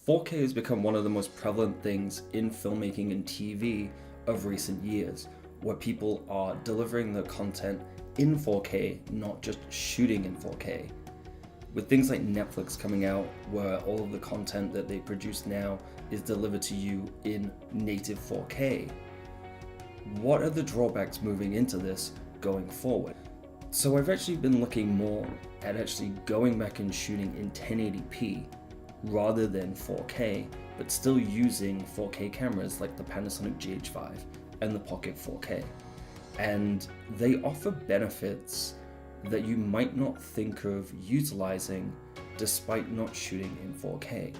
4K has become one of the most prevalent things in filmmaking and TV of recent years, where people are delivering the content in 4K, not just shooting in 4K. With things like Netflix coming out, where all of the content that they produce now is delivered to you in native 4K, what are the drawbacks moving into this going forward? So I've actually been looking more at actually going back and shooting in 1080p rather than 4K, but still using 4K cameras like the Panasonic GH5 and the Pocket 4K. And they offer benefits that you might not think of utilizing despite not shooting in 4K.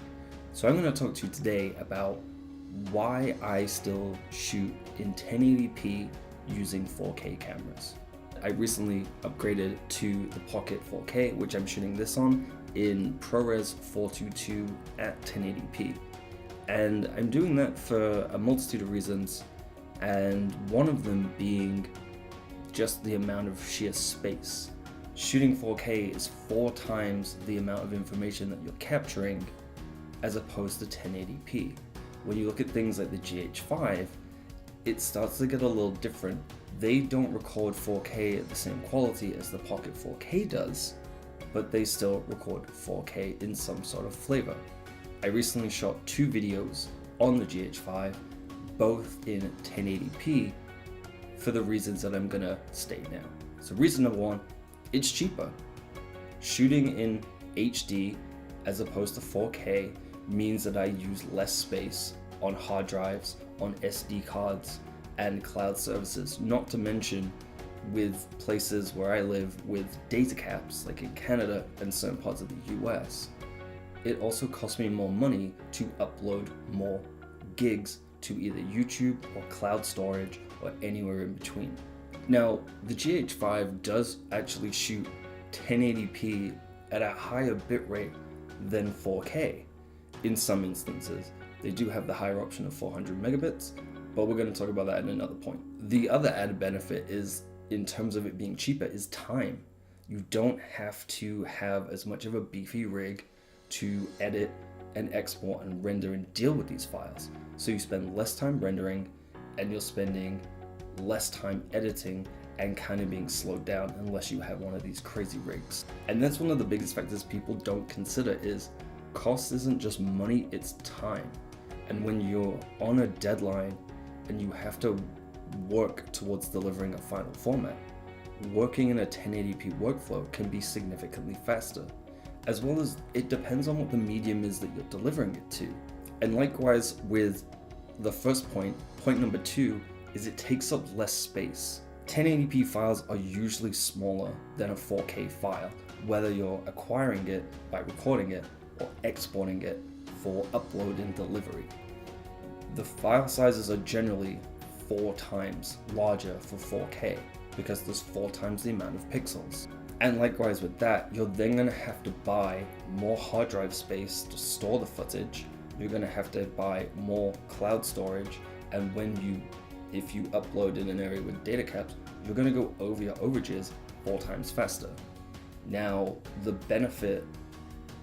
So I'm going to talk to you today about why I still shoot in 1080p using 4K cameras. I recently upgraded to the Pocket 4K, which I'm shooting this on in ProRes 422 at 1080p. And I'm doing that for a multitude of reasons, and one of them being just the amount of sheer space. Shooting 4K is 4 times the amount of information that you're capturing as opposed to 1080p. When you look at things like the GH5, it starts to get a little different. They don't record 4K at the same quality as the Pocket 4K does, but they still record 4K in some sort of flavor. I recently shot 2 videos on the GH5, both in 1080p, for the reasons that I'm gonna state now. So reason number 1, it's cheaper. Shooting in HD as opposed to 4K means that I use less space on hard drives, on SD cards, and cloud services, not to mention with places where I live with data caps, like in Canada and certain parts of the US. It also costs me more money to upload more gigs to either YouTube or cloud storage or anywhere in between. Now, the GH5 does actually shoot 1080p at a higher bitrate than 4K in some instances. They do have the higher option of 400 megabits, but we're going to talk about that in another point. The other added benefit is, in terms of it being cheaper, is time. You don't have to have as much of a beefy rig to edit and export and render and deal with these files. So you spend less time rendering and you're spending less time editing and kind of being slowed down unless you have one of these crazy rigs. And that's one of the biggest factors people don't consider is cost isn't just money, it's time. And when you're on a deadline and you have to work towards delivering a final format, working in a 1080p workflow can be significantly faster, as well as it depends on what the medium is that you're delivering it to. And likewise with the first point, point number 2, is it takes up less space. 1080p files are usually smaller than a 4K file, whether you're acquiring it by recording it or exporting it for upload and delivery. The file sizes are generally 4 times larger for 4K because there's 4 times the amount of pixels. And likewise with that, you're then going to have to buy more hard drive space to store the footage. You're going to have to buy more cloud storage, and if you upload in an area with data caps, you're going to go over your overages 4 times faster. Now, the benefit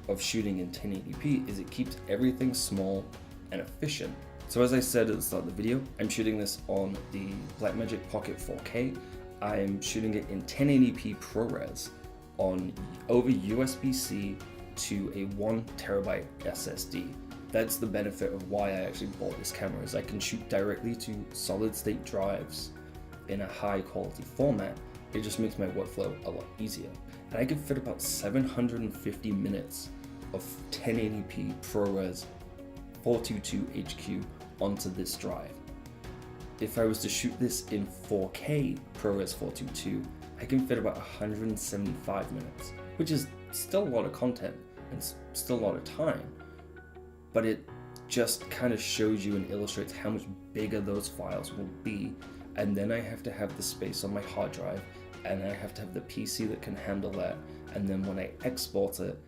of shooting in 1080p is it keeps everything small and efficient. So as I said at the start of the video, I'm shooting this on the Blackmagic Pocket 4K. I'm shooting it in 1080p ProRes over USB-C to a 1 terabyte SSD. That's the benefit of why I actually bought this camera, is I can shoot directly to solid state drives in a high quality format. It just makes my workflow a lot easier. And I can fit about 750 minutes of 1080p ProRes 422 HQ onto this drive. If I was to shoot this in 4K ProRes 422, I can fit about 175 minutes, which is still a lot of content and still a lot of time, but it just kind of shows you and illustrates how much bigger those files will be. And then I have to have the space on my hard drive, and I have to have the PC that can handle that. And then when I export it,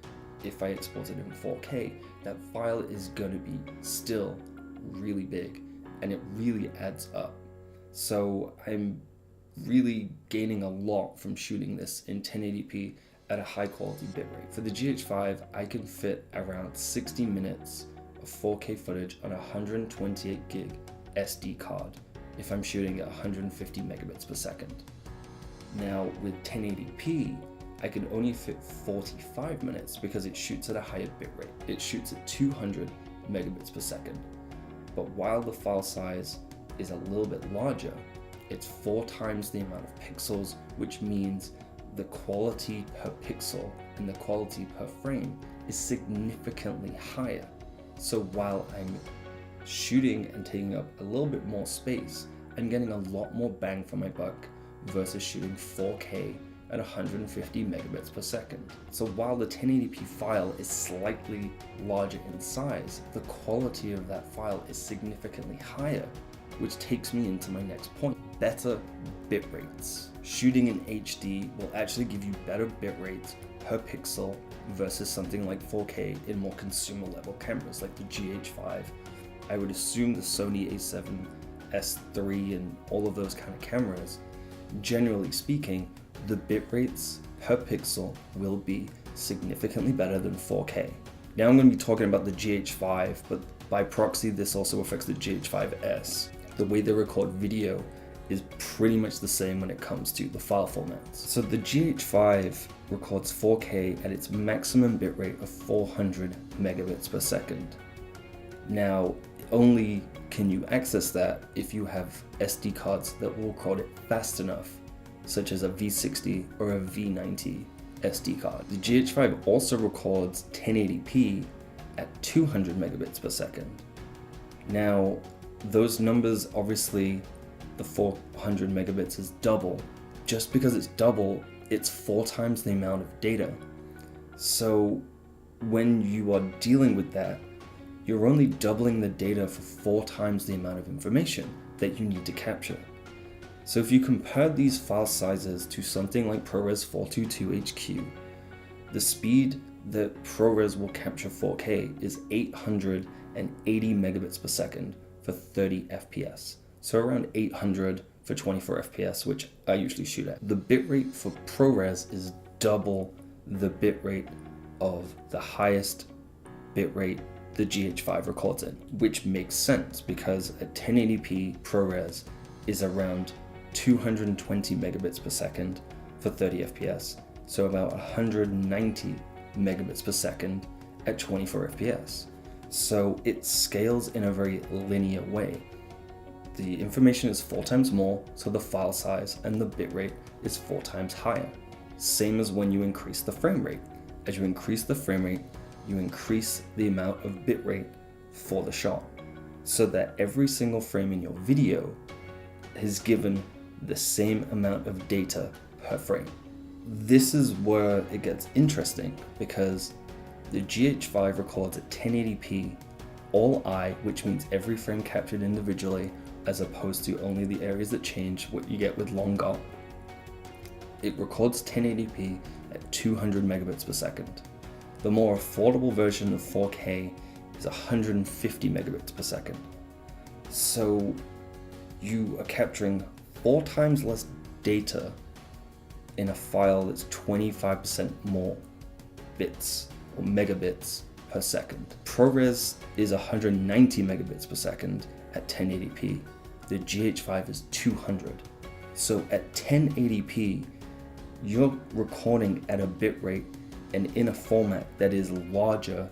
if I export it in 4K, that file is going to be still really big, and it really adds up. So I'm really gaining a lot from shooting this in 1080p at a high quality bitrate. For the GH5, I can fit around 60 minutes of 4K footage on a 128 gig SD card if I'm shooting at 150 megabits per second. Now with 1080p, I can only fit 45 minutes because it shoots at a higher bitrate. It shoots at 200 megabits per second. But while the file size is a little bit larger, it's 4 times the amount of pixels, which means the quality per pixel and the quality per frame is significantly higher. So while I'm shooting and taking up a little bit more space, I'm getting a lot more bang for my buck versus shooting 4K at 150 megabits per second. So while the 1080p file is slightly larger in size, the quality of that file is significantly higher, which takes me into my next point: better bit rates. Shooting in HD will actually give you better bit rates per pixel versus something like 4K in more consumer level cameras like the GH5. I would assume the Sony a7S3 and all of those kind of cameras, generally speaking, the bit rates per pixel will be significantly better than 4K. Now I'm going to be talking about the GH5, but by proxy this also affects the GH5S. The way they record video is pretty much the same when it comes to the file formats. So the GH5 records 4K at its maximum bitrate of 400 megabits per second. Now, only can you access that if you have SD cards that will record it fast enough, such as a V60 or a V90 SD card. The GH5 also records 1080p at 200 megabits per second. Now, those numbers, obviously, the 400 megabits is double. Just because it's double, it's 4 times the amount of data. So when you are dealing with that, you're only doubling the data for 4 times the amount of information that you need to capture. So if you compare these file sizes to something like ProRes 422HQ, the speed that ProRes will capture 4K is 880 megabits per second for 30 FPS. So around 800 for 24 FPS, which I usually shoot at. The bitrate for ProRes is double the bitrate of the highest bitrate the GH5 records in, which makes sense because at 1080p ProRes is around 220 megabits per second for 30 FPS, so about 190 megabits per second at 24 FPS. So it scales in a very linear way. The information is 4 times more, so the file size and the bitrate is 4 times higher. Same as when you increase the frame rate. As you increase the frame rate, you increase the amount of bitrate for the shot, so that every single frame in your video is given the same amount of data per frame. This is where it gets interesting because the GH5 records at 1080p all eye, which means every frame captured individually, as opposed to only the areas that change, what you get with long GOP. It records 1080p at 200 megabits per second. The more affordable version of 4K is 150 megabits per second. So you are capturing 4 times less data in a file that's 25% more bits or megabits per second. ProRes is 190 megabits per second at 1080p. The GH5 is 200. So at 1080p, you're recording at a bitrate and in a format that is larger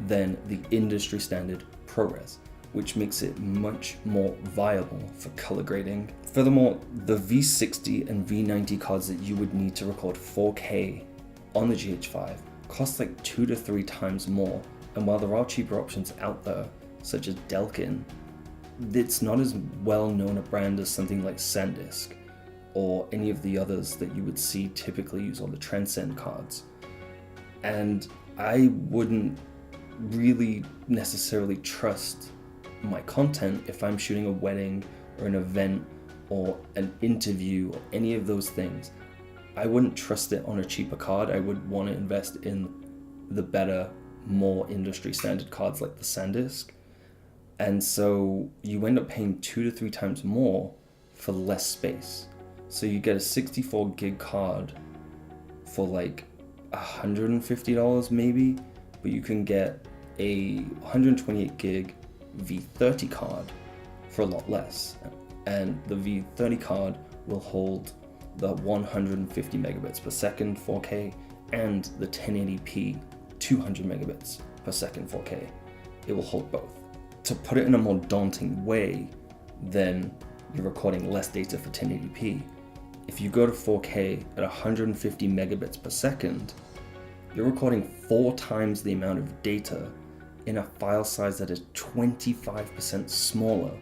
than the industry standard ProRes, which makes it much more viable for color grading. Furthermore, the V60 and V90 cards that you would need to record 4K on the GH5 cost like 2 to 3 times more, and while there are cheaper options out there, such as Delkin, it's not as well known a brand as something like SanDisk or any of the others that you would see typically use on the Transcend cards. And I wouldn't really necessarily trust my content if I'm shooting a wedding or an event or an interview or any of those things. I wouldn't trust it on a cheaper card. I would want to invest in the better, more industry standard cards like the SanDisk. And so you end up paying 2 to 3 times more for less space. So you get a 64 gig card for like $150 maybe, but you can get a 128 gig V30 card for a lot less. And the V30 card will hold the 150 megabits per second 4K and the 1080p 200 megabits per second 4K. It will hold both. To put it in a more daunting way, then you're recording less data for 1080p. If you go to 4K at 150 megabits per second, you're recording 4 times the amount of data in a file size that is 25% smaller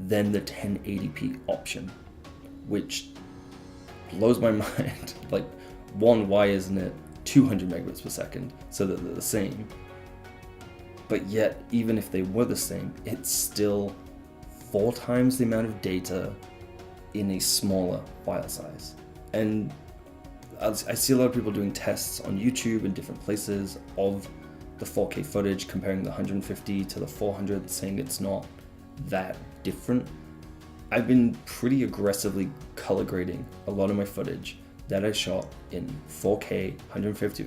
than the 1080p option, which blows my mind. Like, one, why isn't it 200 megabits per second so that they're the same? But yet, even if they were the same, it's still 4 times the amount of data in a smaller file size. And I see a lot of people doing tests on YouTube and different places of the 4K footage, comparing the 150 to the 400, saying it's not that different. I've been pretty aggressively color grading a lot of my footage that I shot in 4K 150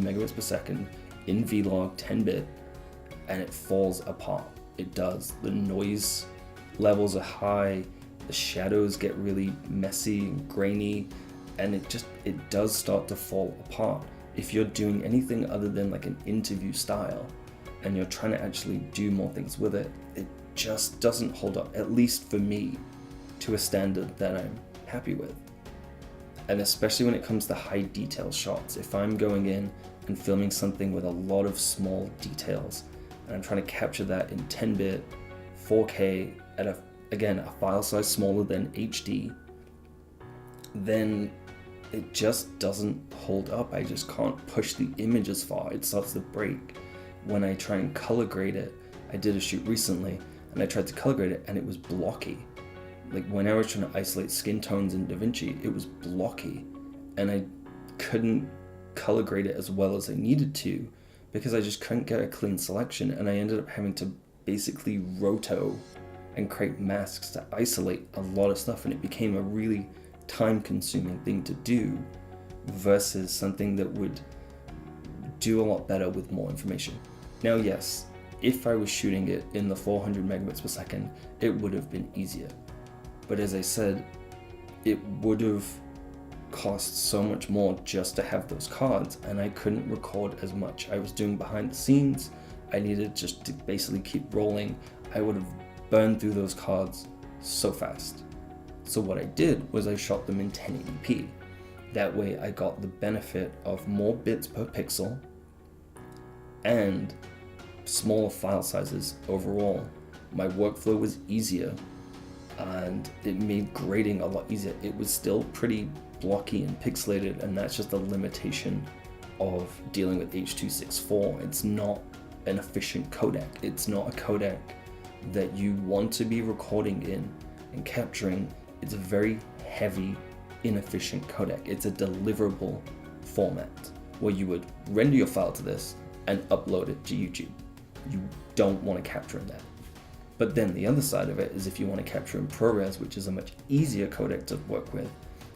megabits per second in Vlog 10-bit, and it falls apart. It does. The noise levels are high, the shadows get really messy and grainy, and it does start to fall apart. If you're doing anything other than like an interview style and you're trying to actually do more things with it, it just doesn't hold up, at least for me, to a standard that I'm happy with. And especially when it comes to high detail shots, if I'm going in and filming something with a lot of small details and I'm trying to capture that in 10-bit 4K at a file size smaller than HD, then it just doesn't hold up. I just can't push the image as far. It starts to break. When I try and color grade it, I did a shoot recently and I tried to color grade it and it was blocky. Like, when I was trying to isolate skin tones in DaVinci, it was blocky and I couldn't color grade it as well as I needed to because I just couldn't get a clean selection, and I ended up having to basically roto and create masks to isolate a lot of stuff, and it became a really time-consuming thing to do versus something that would do a lot better with more information. Now, yes, if I was shooting it in the 400 megabits per second, it would have been easier. But as I said, it would have cost so much more just to have those cards, and I couldn't record as much. I was doing behind the scenes. I needed just to basically keep rolling. I would have burned through those cards so fast. So what I did was I shot them in 1080p. That way I got the benefit of more bits per pixel and smaller file sizes overall. My workflow was easier and it made grading a lot easier. It was still pretty blocky and pixelated, and that's just a limitation of dealing with H.264. It's not an efficient codec. It's not a codec that you want to be recording in and capturing. It's a very heavy, inefficient codec. It's a deliverable format where you would render your file to this and upload it to YouTube. You don't want to capture in that. But then the other side of it is, if you want to capture in ProRes, which is a much easier codec to work with,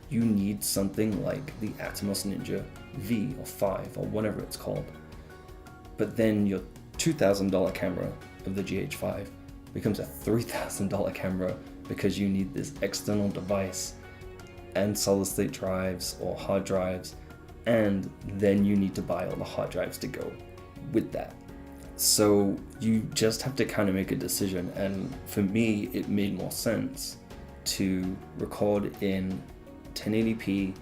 you need something like the Atomos Ninja V or 5 or whatever it's called. But then your $2,000 camera of the GH5 becomes a $3,000 camera because you need this external device and solid state drives or hard drives, and then you need to buy all the hard drives to go with that. So you just have to kind of make a decision, and for me it made more sense to record in 1080p,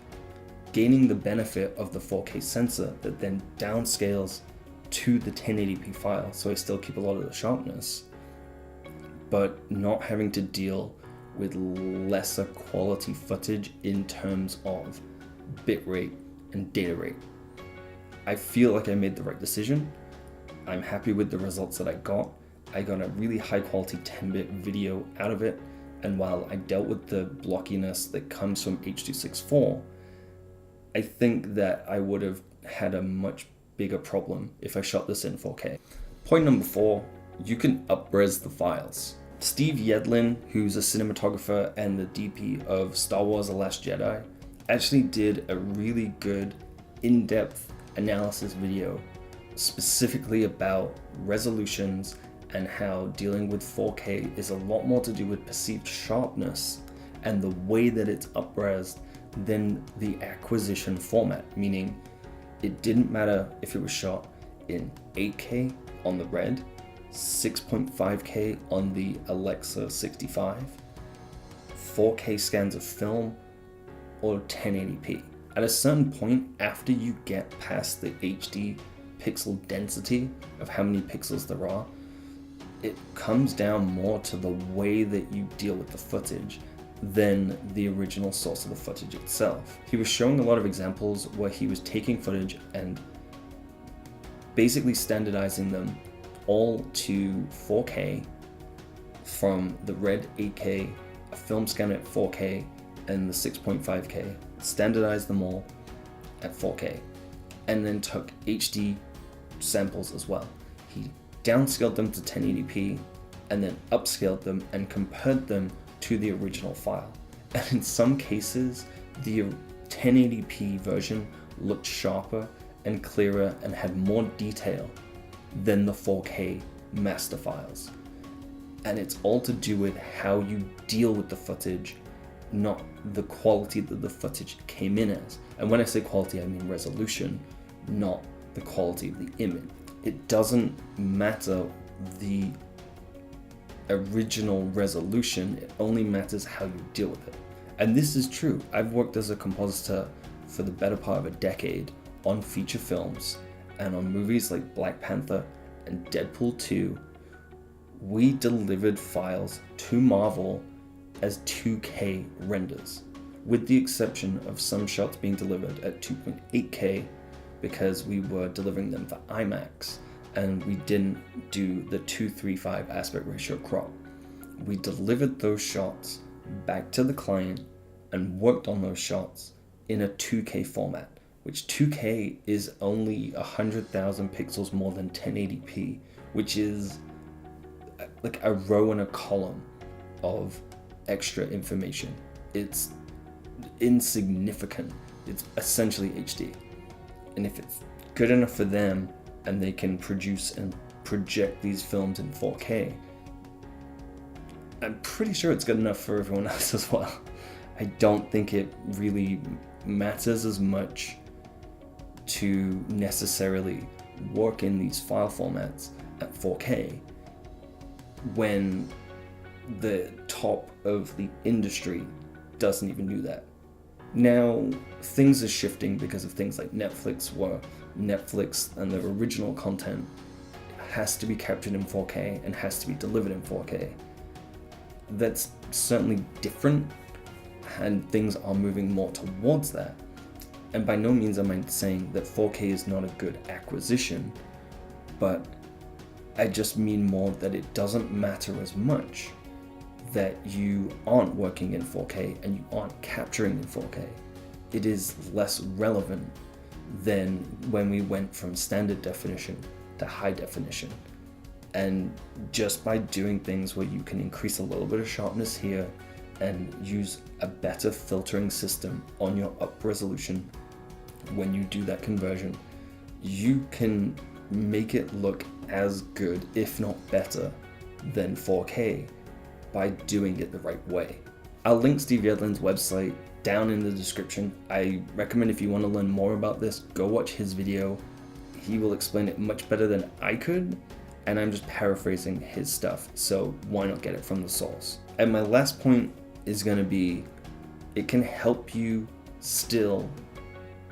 gaining the benefit of the 4K sensor that then downscales to the 1080p file, so I still keep a lot of the sharpness, but not having to deal with lesser quality footage in terms of bitrate and data rate. I feel like I made the right decision. I'm happy with the results that I got. I got a really high quality 10-bit video out of it, and while I dealt with the blockiness that comes from H.264, I think that I would have had a much bigger problem if I shot this in 4K. Point number 4, you can up-res the files. Steve Yedlin, who's a cinematographer and the DP of Star Wars: The Last Jedi, actually did a really good in-depth analysis video specifically about resolutions and how dealing with 4K is a lot more to do with perceived sharpness and the way that it's up-resed than the acquisition format, meaning it didn't matter if it was shot in 8K on the Red, 6.5K on the Alexa 65, 4K scans of film, or 1080p. At a certain point, after you get past the HD pixel density of how many pixels there are, it comes down more to the way that you deal with the footage than the original source of the footage itself. He was showing a lot of examples where he was taking footage and basically standardizing them all to 4K from the Red 8K, a film scan at 4K, and the 6.5K, standardized them all at 4K, and then took HD samples as well. He downscaled them to 1080p and then upscaled them and compared them to the original file. And in some cases, the 1080p version looked sharper and clearer and had more detail than the 4K master files. And it's all to do with how you deal with the footage, not the quality that the footage came in as. And when I say quality, I mean resolution, not the quality of the image. It doesn't matter the original resolution, it only matters how you deal with it. And this is true. I've worked as a compositor for the better part of a decade on feature films, and on movies like Black Panther and Deadpool 2, we delivered files to Marvel as 2K renders, with the exception of some shots being delivered at 2.8K because we were delivering them for IMAX and we didn't do the 2:3:5 aspect ratio crop. We delivered those shots back to the client and worked on those shots in a 2K format, which 2K is only 100,000 pixels more than 1080p, which is like a row and a column of extra information. It's insignificant. It's essentially HD. And if it's good enough for them and they can produce and project these films in 4K, I'm pretty sure it's good enough for everyone else as well. I don't think it really matters as much to necessarily work in these file formats at 4K when the top of the industry doesn't even do that. Now, things are shifting because of things like Netflix, where Netflix and their original content has to be captured in 4K and has to be delivered in 4K. That's certainly different, and things are moving more towards that. And by no means am I saying that 4K is not a good acquisition, but I just mean more that it doesn't matter as much that you aren't working in 4K and you aren't capturing in 4K. It is less relevant than when we went from standard definition to high definition. And just by doing things where you can increase a little bit of sharpness here and use a better filtering system on your up resolution when you do that conversion, you can make it look as good, if not better, than 4K by doing it the right way. I'll link Steve Yedlin's website down in the description. I recommend if you want to learn more about this, go watch his video. He will explain it much better than I could, and I'm just paraphrasing his stuff, so why not get it from the source? And my last point is going to be, it can help you still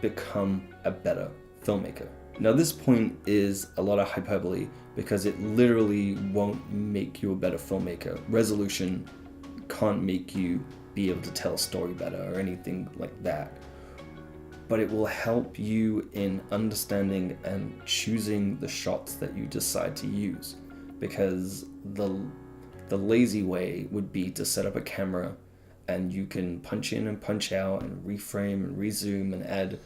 become a better filmmaker. Now this point is a lot of hyperbole because it literally won't make you a better filmmaker. Resolution can't make you be able to tell a story better or anything like that. But it will help you in understanding and choosing the shots that you decide to use, because the lazy way would be to set up a camera and you can punch in and punch out and reframe and rezoom and add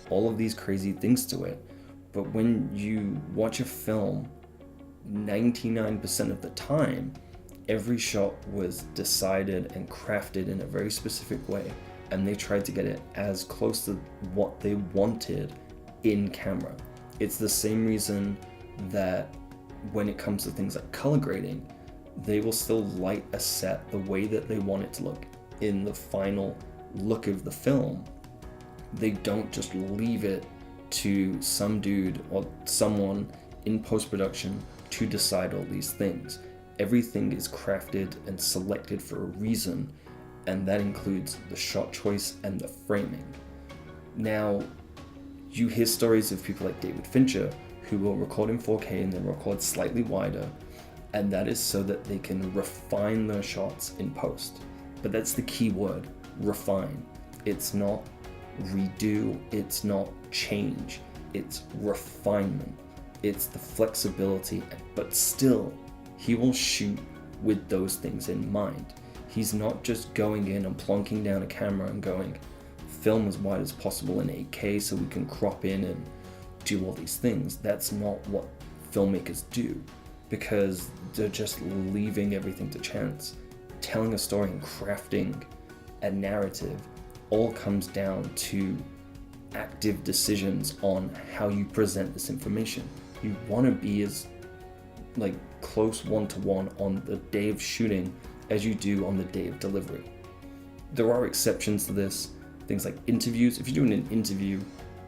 all of these crazy things to it. But when you watch a film, 99% of the time, every shot was decided and crafted in a very specific way, and they tried to get it as close to what they wanted in camera. It's the same reason that when it comes to things like color grading, they will still light a set the way that they want it to look in the final look of the film. They don't just leave it to some dude or someone in post-production to decide all these things. Everything is crafted and selected for a reason, and that includes the shot choice and the framing. Now, you hear stories of people like David Fincher who will record in 4K and then record slightly wider, and that is so that they can refine their shots in post. But that's the key word, refine. It's not redo, it's not change, it's refinement. It's the flexibility, but still, he will shoot with those things in mind. He's not just going in and plonking down a camera and going, film as wide as possible in 8K so we can crop in and do all these things. That's not what filmmakers do, because they're just leaving everything to chance. Telling a story and crafting a narrative all comes down to active decisions on how you present this information. You want to be as close one-to-one on the day of shooting as you do on the day of delivery. There are exceptions to this, things like interviews. If you're doing an interview,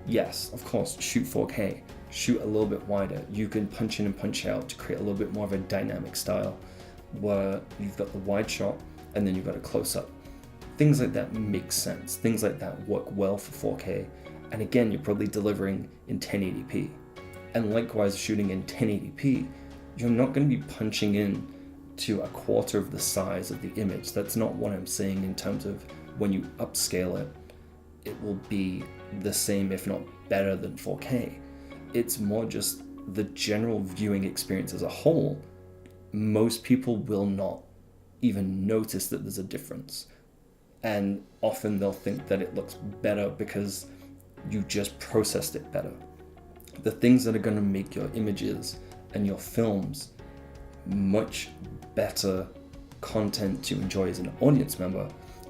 yes, of course, shoot 4K, shoot a little bit wider. You can punch in and punch out to create a little bit more of a dynamic style where you've got the wide shot and then you've got a close-up. Things like that make sense. Things like that work well for 4K. And again, you're probably delivering in 1080p. And likewise, shooting in 1080p, you're not going to be punching in to a quarter of the size of the image. That's not what I'm saying in terms of when you upscale it, it will be the same, if not better than 4K. It's more just the general viewing experience as a whole. Most people will not even notice that there's a difference. And often they'll think that it looks better because you just processed it better. The things that are going to make your images and your films much better content to enjoy as an audience member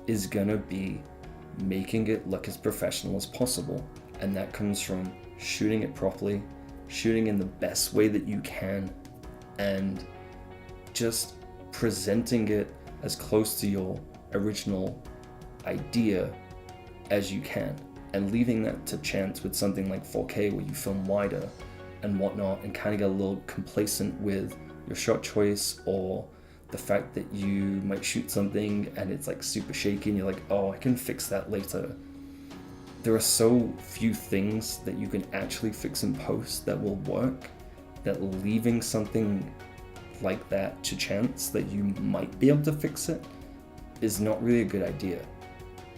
is going to be making it look as professional as possible. And that comes from shooting it properly, shooting in the best way that you can, and just presenting it as close to your original idea as you can, and leaving that to chance with something like 4K where you film wider and whatnot and kind of get a little complacent with your shot choice, or the fact that you might shoot something and it's like super shaky and you're like, oh, I can fix that later. There are so few things that you can actually fix in post that will work, that leaving something like that to chance that you might be able to fix it is not really a good idea.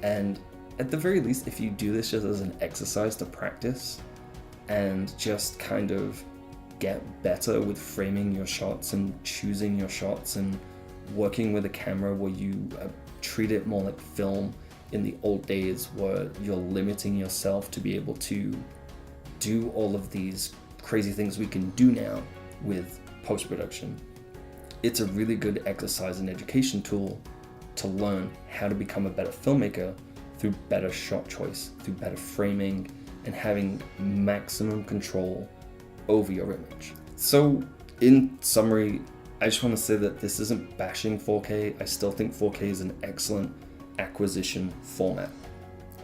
And at the very least, if you do this just as an exercise to practice and just kind of get better with framing your shots and choosing your shots and working with a camera where you treat it more like film in the old days, where you're limiting yourself to be able to do all of these crazy things we can do now with post-production. It's a really good exercise and education tool to learn how to become a better filmmaker through better shot choice, through better framing, and having maximum control over your image. So in summary, I just want to say that this isn't bashing 4K. I still think 4K is an excellent acquisition format.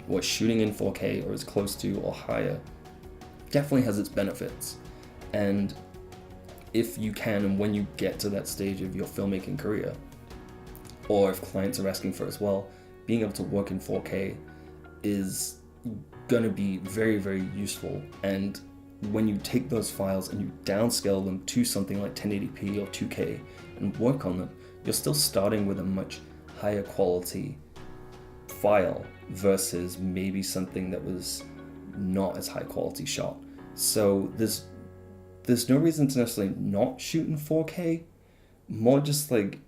What shooting in 4K or as close to or higher definitely has its benefits. And if you can, and when you get to that stage of your filmmaking career, or if clients are asking for it as well, being able to work in 4K is going to be very, very useful. And when you take those files and you downscale them to something like 1080p or 2K and work on them, you're still starting with a much higher quality file versus maybe something that was not as high quality shot. So there's no reason to necessarily not shoot in 4K, more just like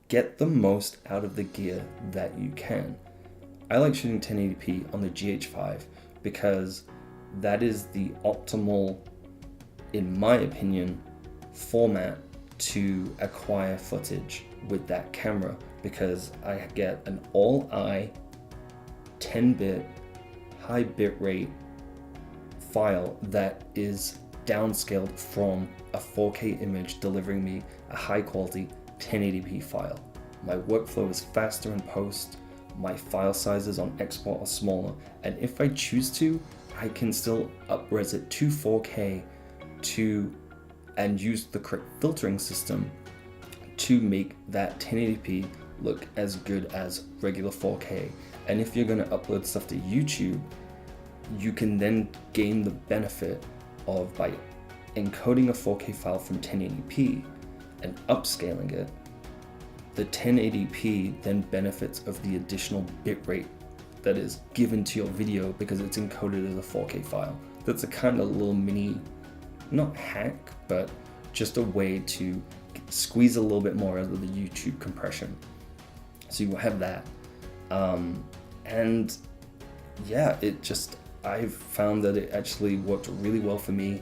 get the most out of the gear that you can. I like shooting 1080p on the GH5 because that is the optimal, in my opinion, format to acquire footage with that camera, because I get an all-eye 10-bit high bitrate file that is downscaled from a 4K image, delivering me a high quality 1080p file. My workflow is faster in post, my file sizes on export are smaller, and if I choose to, I can still up-res it to 4K and use the correct filtering system to make that 1080p look as good as regular 4K. And if you're going to upload stuff to YouTube, you can then gain the benefit of, by encoding a 4K file from 1080p and upscaling it, the 1080p then benefits of the additional bitrate that is given to your video because it's encoded as a 4K file. That's a kind of little mini, not hack, but just a way to squeeze a little bit more out of the YouTube compression. So you have that. And yeah, I've found that it actually worked really well for me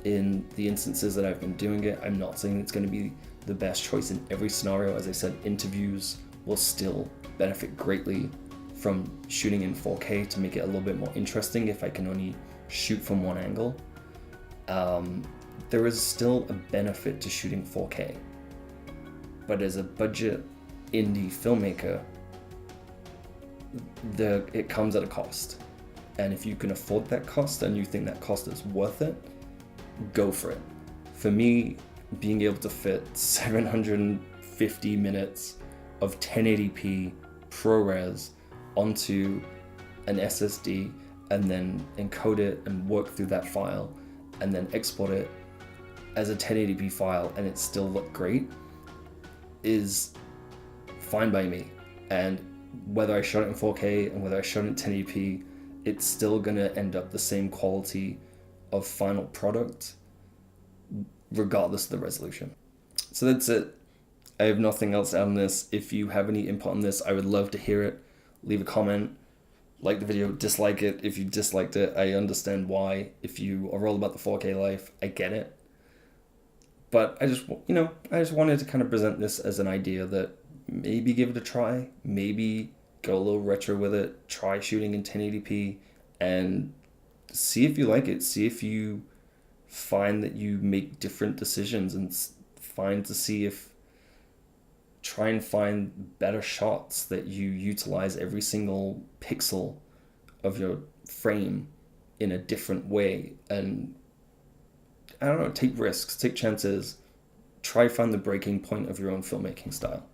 in the instances that I've been doing it. I'm not saying it's going to be the best choice in every scenario. As I said, interviews will still benefit greatly from shooting in 4K to make it a little bit more interesting if I can only shoot from one angle. There is still a benefit to shooting 4K, but as a budget indie filmmaker, it comes at a cost. And if you can afford that cost and you think that cost is worth it, go for it. For me, being able to fit 750 minutes of 1080p ProRes onto an SSD and then encode it and work through that file and then export it as a 1080p file and it still look great is fine by me. And whether I shot it in 4K and whether I shot it in 1080p, it's still gonna end up the same quality of final product regardless of the resolution. So that's it. I have nothing else on this. If you have any input on this, I would love to hear it. Leave a comment, like the video, dislike it. If you disliked it, I understand why. If you are all about the 4K life, I get it. But I just wanted to kind of present this as an idea that maybe give it a try, maybe go a little retro with it, try shooting in 1080p and see if you like it. See if you find that you make different decisions and try and find better shots that you utilize every single pixel of your frame in a different way. And I don't know, take risks, take chances, try find the breaking point of your own filmmaking style.